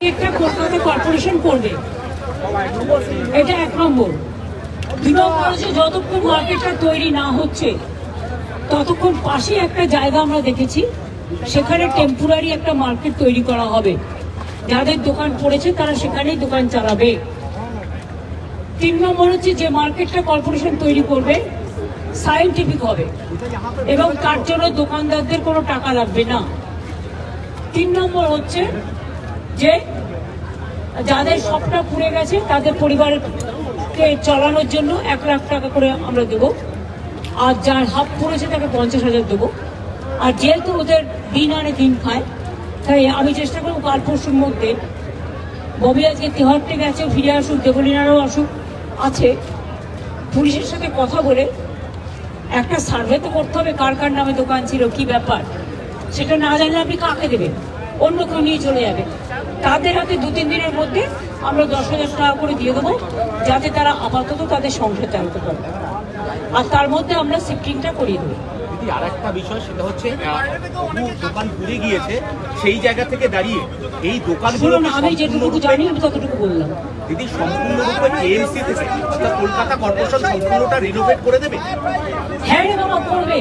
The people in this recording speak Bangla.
একটা কলকাতা কর্পোরেশন করবে, এটা 1 নম্বর। 2 নম্বর হচ্ছে যতক্ষণ মার্কেটটা তৈরি না হচ্ছে ততক্ষণ পাশে একটা জায়গা আমরা দেখেছি, সেখানে টেম্পোরারি একটা মার্কেট তৈরি করা হবে। যাদের দোকান পড়েছে তারা সেখানেই দোকান চালাবে। 3 নম্বর হচ্ছে যে মার্কেটটা কর্পোরেশন তৈরি করবে সায়েন্টিফিক হবে এবং তার জন্য দোকানদারদের কোনো টাকা লাগবে না। 3 নম্বর হচ্ছে যে যাদের সবটা পুড়ে গেছে তাদের পরিবারকে চালানোর জন্য 1 লাখ টাকা করে আমরা দেবো, আর যার হাফ পড়েছে তাকে 50,000 দেবো। আর যেহেতু ওদের দিন আনে দিন খায়, তাই আমি চেষ্টা করবো কাল পরশুর মধ্যে, ববি আজকে তেহট্টে গেছে, ফিরে আসুক, দেবলীনারও আসুক আছে, পুলিশের সাথে কথা বলে একটা সার্ভে তো করতে হবে কার কার নামে দোকান ছিল, কি ব্যাপার। সেটা না জানলে আপনি কাকে দেবেন, অন্য কেউ নিয়ে চলে যাবে। তাদের হাতে 2-3 দিনের মধ্যে আমরা 10,000 টাকা করে দিয়ে দেবো, যাতে তারা আপাতত তাদের সংসার চালাতে পারে, আর তার মধ্যে আমরা শিফটিংটা করিয়ে দেবো। আর একটা বিষয়, সেটা হচ্ছে দোকান পুড়ে গিয়েছে, সেই জায়গা থেকে দাঁড়িয়ে এই দোকানগুলো আমি যেটুকু জানি আমি ততটুকু বললাম। দিদি, সম্পূর্ণরূপে কেএমসি থেকে কলকাতা কর্পোরেশন সম্পূর্ণটা রিনোভেট করে দেবে? হ্যাঁ রে বাবা, করবে।